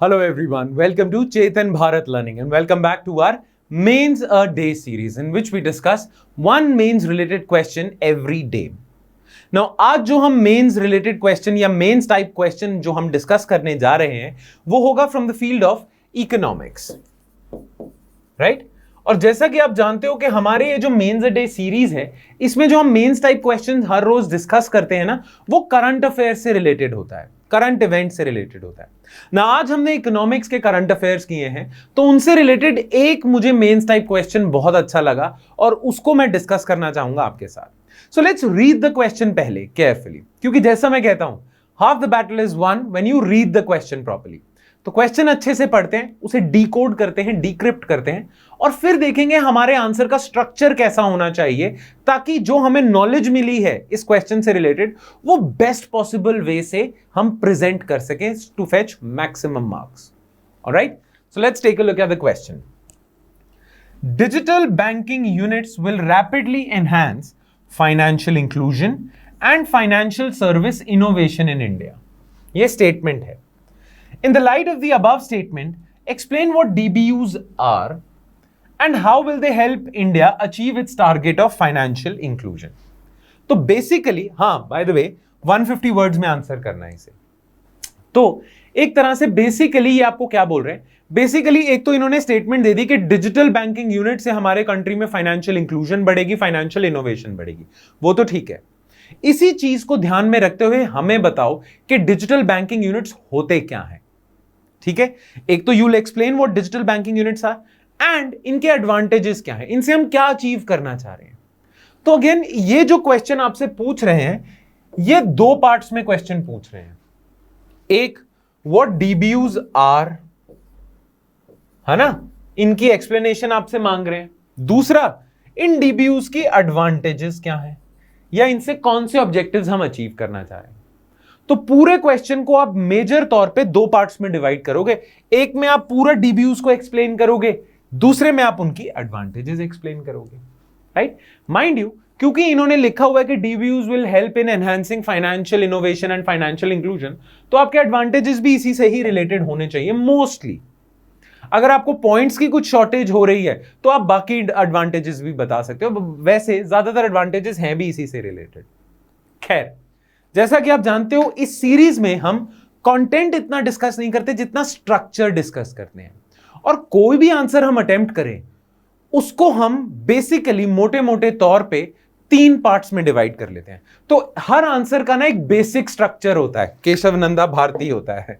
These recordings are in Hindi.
Hello everyone, welcome to Chetan Bharat Learning and welcome back to our Mains a Day series in which we discuss one mains related question every day. Now आज जो हम मेंस रिलेटेड क्वेश्चन या मेंस टाइप क्वेश्चन जो हम डिस्कस करने जा रहे हैं वो होगा from the field of economics, right? और जैसा कि आप जानते हो कि हमारे ये जो मेंस अ डे सीरीज है इसमें जो हम मेंस टाइप क्वेश्चन हर रोज डिस्कस करते हैं ना वो करंट अफेयर से रिलेटेड होता है, करंट इवेंट से रिलेटेड होता है ना। आज हमने इकोनॉमिक्स के करंट अफेयर्स किए हैं तो उनसे रिलेटेड एक मुझे मेंस टाइप क्वेश्चन बहुत अच्छा लगा और उसको मैं डिस्कस करना चाहूंगा आपके साथ। So let's read the question पहले केयरफुली, क्योंकि जैसा मैं कहता हूं half the battle is one when you read the question properly. तो क्वेश्चन अच्छे से पढ़ते हैं, उसे डिकोड करते हैं, डिक्रिप्ट करते हैं और फिर देखेंगे हमारे आंसर का स्ट्रक्चर कैसा होना चाहिए ताकि जो हमें नॉलेज मिली है इस क्वेश्चन से रिलेटेड वो बेस्ट पॉसिबल वे से हम प्रेजेंट कर सकें to fetch maximum marks. Alright, so let's take a look at the question. Digital banking units will rapidly enhance financial inclusion and financial service innovation in India. यह स्टेटमेंट है। In the light of the above statement, explain what DBUs are and how will they help India achieve its target of financial inclusion. तो basically, हाँ, by the way, 150 words में आंसर करना है इसे। तो एक तरह से बेसिकली ये आपको क्या बोल रहे हैं? बेसिकली एक तो इन्होंने स्टेटमेंट दे दी कि डिजिटल बैंकिंग यूनिट से हमारे कंट्री में फाइनेंशियल इंक्लूजन बढ़ेगी, फाइनेंशियल इनोवेशन बढ़ेगी, वो तो ठीक है। इसी चीज को ध्यान में रखते हुए हमें बताओ कि डिजिटल बैंकिंग यूनिट्स होते क्या हैं। ठीक है, एक तो you'll explain what digital banking units are and इनके एडवांटेजेस क्या हैं, इनसे हम क्या अचीव करना चाह रहे हैं। तो अगेन ये जो क्वेश्चन आपसे पूछ रहे हैं ये दो पार्ट्स में क्वेश्चन पूछ रहे हैं। एक, व्हाट डीबीयूज आर, है ना, इनकी एक्सप्लेनेशन आपसे मांग रहे हैं। दूसरा, इन डीबीयूज की एडवांटेजेस क्या हैं या इनसे कौन से ऑब्जेक्टिव्स हम अचीव करना चाह रहे हैं। तो पूरे क्वेश्चन को आप मेजर तौर पे दो पार्ट्स में डिवाइड करोगे। एक में आप पूरा डीबीयूज को एक्सप्लेन करोगे, दूसरे में आप उनकी एडवांटेजेस एक्सप्लेन करोगे, राइट? माइंड यू, क्योंकि इन्होंने लिखा हुआ है कि DBUs will help in enhancing financial innovation and financial inclusion, तो आपके एडवांटेजेस भी इसी से ही रिलेटेड होने चाहिए मोस्टली। अगर आपको पॉइंट्स की कुछ शॉर्टेज हो रही है तो आप बाकी एडवांटेजेस भी बता सकते हो, वैसे ज्यादातर एडवांटेजेस हैं भी इसी से रिलेटेड। खैर, जैसा कि आप जानते हो इस सीरीज में हम कंटेंट इतना डिस्कस नहीं करते जितना स्ट्रक्चर डिस्कस करते हैं, और कोई भी आंसर हम अटेम्प्ट करें उसको हम बेसिकली मोटे मोटे तौर पे तीन पार्ट्स में डिवाइड कर लेते हैं। तो हर आंसर का ना एक बेसिक स्ट्रक्चर होता है, केशव नंदा भारती होता है।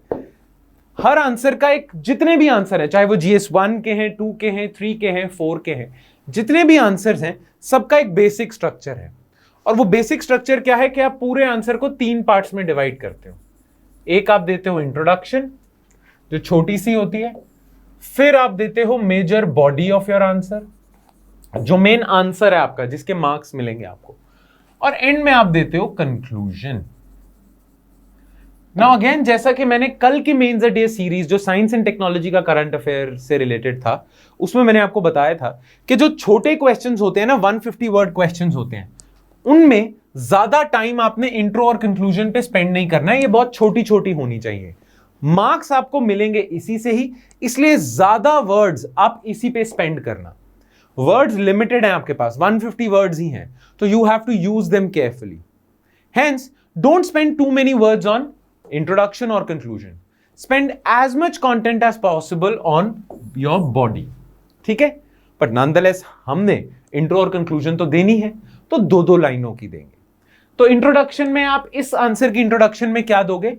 हर आंसर का एक, जितने भी आंसर है चाहे वो GS 1 के हैं, 2 के हैं, 3 के हैं, 4 के हैं, जितने भी आंसर्स हैं सबका एक बेसिक स्ट्रक्चर है। और वो बेसिक स्ट्रक्चर क्या है कि आप पूरे आंसर को तीन पार्ट्स में डिवाइड करते हो। एक आप देते हो इंट्रोडक्शन जो छोटी सी होती है, फिर आप देते हो major body of your answer जो मेन आंसर है आपका, जिसके मार्क्स मिलेंगे आपको, और एंड में आप देते हो कंक्लूजन। नाउ अगेन, जैसा कि मैंने कल की मेंस अ डे सीरीज जो साइंस एंड टेक्नोलॉजी का करंट अफेयर से रिलेटेड था उसमें मैंने आपको बताया था कि जो छोटे क्वेश्चंस होते हैं ना, 150 वर्ड क्वेश्चंस होते हैं, उनमें ज्यादा टाइम आपने इंट्रो और कंक्लूजन पे स्पेंड नहीं करना है, ये बहुत छोटी छोटी होनी चाहिए। मार्क्स आपको मिलेंगे इसी से ही, इसलिए ज्यादा वर्ड्स आप इसी पे स्पेंड करना। वर्ड्स लिमिटेड हैं आपके पास, 150 वर्ड्स ही हैं, तो you have to use them carefully. Hence don't spend too many words on introduction और conclusion, spend as much content as possible on your body, ठीक है? बट नॉनदलेस हमने इंट्रो और कंक्लूजन तो देनी है, तो दो दो लाइनों की देंगे। तो इंट्रोडक्शन में आप इस आंसर की इंट्रोडक्शन में क्या दोगे?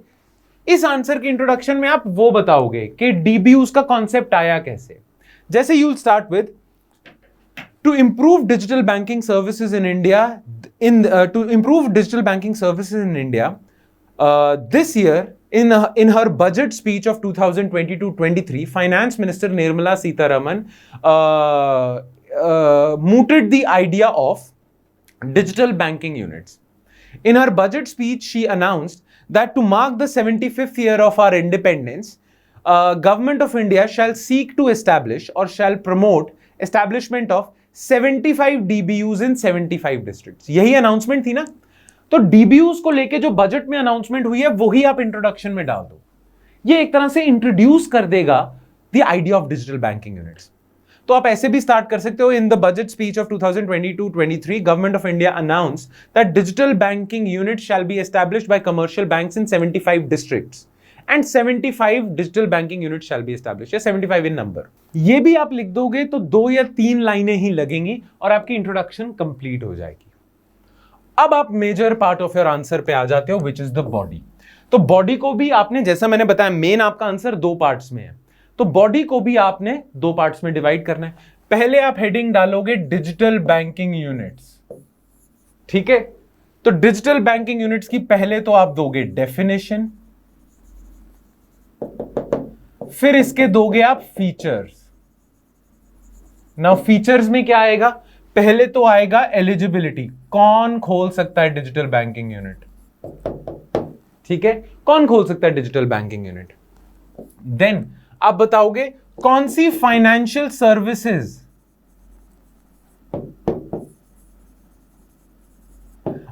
इस आंसर की इंट्रोडक्शन में आप वो बताओगे कि डीबीयूज का कॉन्सेप्ट आया कैसे। जैसे you will start with to improve digital banking services in India, to improve digital banking services in India this year in her budget speech of 2022-23, Finance Minister Nirmala Sitharaman mooted the idea of digital banking units. In her budget speech, she announced that to mark the 75th year of our independence, Government of India shall seek to establish or shall promote establishment of 75 DBUs in 75 districts. यही announcement थी ना? तो डीबीयूज को लेके जो बजट में अनाउंसमेंट हुई है वही आप इंट्रोडक्शन में डाल दो ये एक तरह से इंट्रोड्यूस कर देगा the idea of digital banking units. तो आप ऐसे भी स्टार्ट कर सकते हो, in the budget speech of 2022-23 government of India announce that digital banking unit shall be established bye commercial banks in 75 districts and 75 digital banking unit shall be established, या 75 इन नंबर। ये भी आप लिख दोगे तो 2 या 3 लाइनें ही लगेंगी और आपकी इंट्रोडक्शन कंप्लीट हो जाएगी। अब आप major part of your answer पे आ जाते हो, विच इज द बॉडी। तो बॉडी को भी आपने, जैसा मैंने बताया, मेन आपका आंसर 2 पार्ट्स में है, तो बॉडी को भी आपने 2 पार्ट्स में डिवाइड करना है। पहले आप हेडिंग डालोगे डिजिटल बैंकिंग यूनिट्स, ठीक है। तो डिजिटल बैंकिंग यूनिट्स की पहले तो आप दोगे डेफिनेशन, फिर इसके दोगे आप फीचर्स। नाउ फीचर्स में क्या आएगा, पहले तो आएगा एलिजिबिलिटी, कौन खोल सकता है डिजिटल बैंकिंग यूनिट, ठीक है, कौन खोल सकता है डिजिटल बैंकिंग यूनिट। देन आप बताओगे कौन सी financial services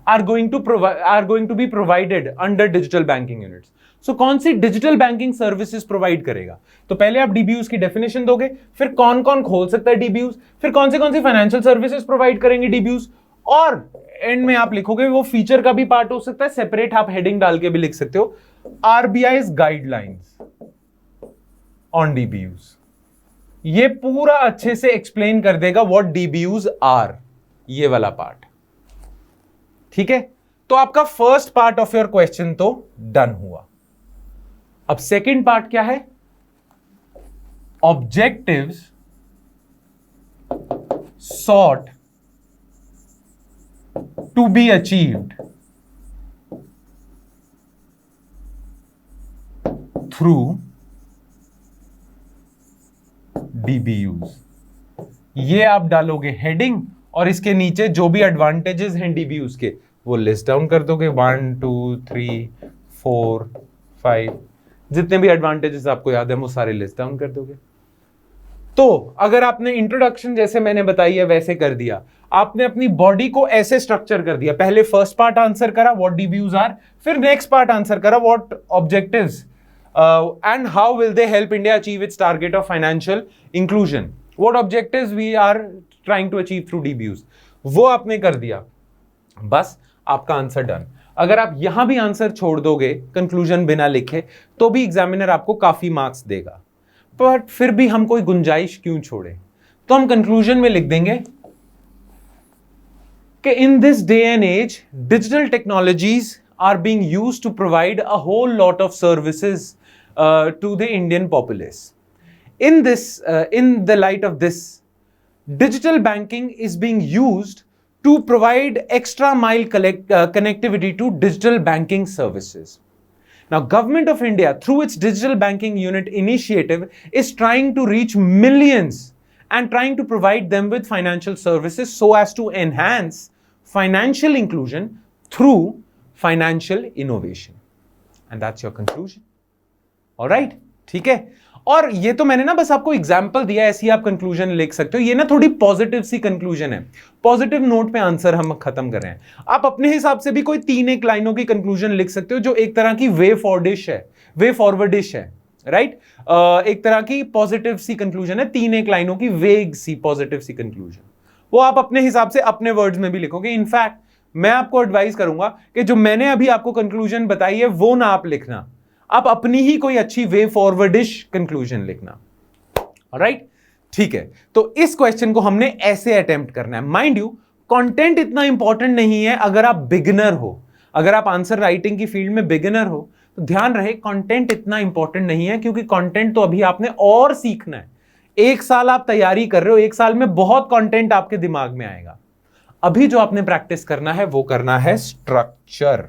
are going to be provided under digital banking units. So कौन सी डिजिटल बैंकिंग सर्विसेज प्रोवाइड करेगा। तो पहले आप डीबीयूज की डेफिनेशन दोगे, फिर कौन कौन खोल सकता है डीबीयूज, फिर कौन सी फाइनेंशियल सर्विसेज प्रोवाइड करेंगे डीबीयूज, और एंड में आप लिखोगे वो फीचर का भी पार्ट हो सकता है, सेपरेट आप हेडिंग डाल के भी लिख सकते हो, आरबीआईज गाइडलाइंस ऑन डीबीयूज। ये पूरा अच्छे से एक्सप्लेन कर देगा व्हाट डीबीयूज आर, ये वाला पार्ट, ठीक है। तो आपका first part of your question तो डन हुआ। अब सेकंड पार्ट क्या है, objectives sought to be achieved through DBUs। ये आप डालोगे हेडिंग और इसके नीचे जो भी एडवांटेजेस हैं डीबीयूज के वो लिस्ट डाउन कर दोगे, 1 2 3 4 5, जितने भी एडवांटेजेस आपको याद है वो सारे लिस्ट डाउन कर दोगे। तो अगर आपने इंट्रोडक्शन जैसे मैंने बताई है वैसे कर दिया, आपने अपनी बॉडी को ऐसे स्ट्रक्चर कर दिया, पहले फर्स्ट पार्ट आंसर करा व्हाट डीबीयूज आर, फिर नेक्स्ट पार्ट आंसर करा what objectives and how will they help India achieve its target of financial inclusion, what objectives we are trying to achieve through DBUs, वो आपने कर दिया, बस आपका आंसर डन। अगर आप यहां भी आंसर छोड़ दोगे कंक्लूजन बिना लिखे तो भी एग्जामिनर आपको काफी मार्क्स देगा, बट फिर भी हम कोई गुंजाइश क्यों छोड़े, तो हम कंक्लूजन में लिख देंगे कि in this day and age digital technologies are being used to provide a whole lot of services to the Indian populace. In the light of this, digital banking is being used to provide extra mile connectivity to digital banking services. Now, Government of India, through its digital banking unit initiative, is trying to reach millions and trying to provide them with financial services so as to enhance financial inclusion through financial innovation. And that's your conclusion. All right? ठीक है। और ये तो मैंने ना बस आपको एग्जाम्पल दिया, ऐसी आप कंक्लूजन लिख सकते हो। ये ना थोड़ी पॉजिटिव सी कंक्लूजन है, पॉजिटिव नोट पे आंसर हम खत्म कर रहे हैं। आप अपने हिसाब से भी कोई 3-1 लाइनों की कंक्लूजन लिख सकते हो जो एक तरह की वे फॉरवर्डिश है, राइट। एक तरह की पॉजिटिव सी कंक्लूजन है, 3-1 लाइनों की वेग सी पॉजिटिव सी कंक्लूजन, वो आप अपने हिसाब से अपने वर्ड्स में भी लिखोगे। इनफैक्ट मैं आपको एडवाइस करूंगा कि जो मैंने अभी आपको कंक्लूजन बताई है वो ना आप लिखना, आप अपनी ही कोई अच्छी वे फॉरवर्डिश कंक्लूजन लिखना। ऑलराइट, ठीक है। तो इस क्वेश्चन को हमने ऐसे अटेम्प्ट करना है। माइंड यू, कंटेंट इतना इंपॉर्टेंट नहीं है अगर आप बिगिनर हो, अगर आप आंसर राइटिंग की फील्ड में बिगिनर हो तो ध्यान रहे कंटेंट इतना इंपॉर्टेंट नहीं है, क्योंकि कंटेंट तो अभी आपने और सीखना है। 1 साल आप तैयारी कर रहे हो, 1 साल में बहुत कंटेंट आपके दिमाग में आएगा। अभी जो आपने प्रैक्टिस करना है वो करना है स्ट्रक्चर,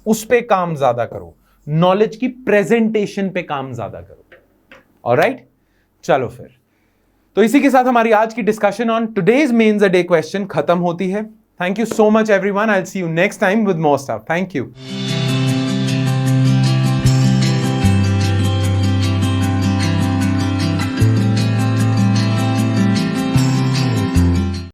उस पे काम ज्यादा करो, नॉलेज की प्रेजेंटेशन पे काम ज्यादा करो। ऑलराइट, चलो फिर तो इसी के साथ हमारी आज की discussion on today's mains a day question खत्म होती है। Thank you so much everyone, I will see you next time with more stuff. Thank you.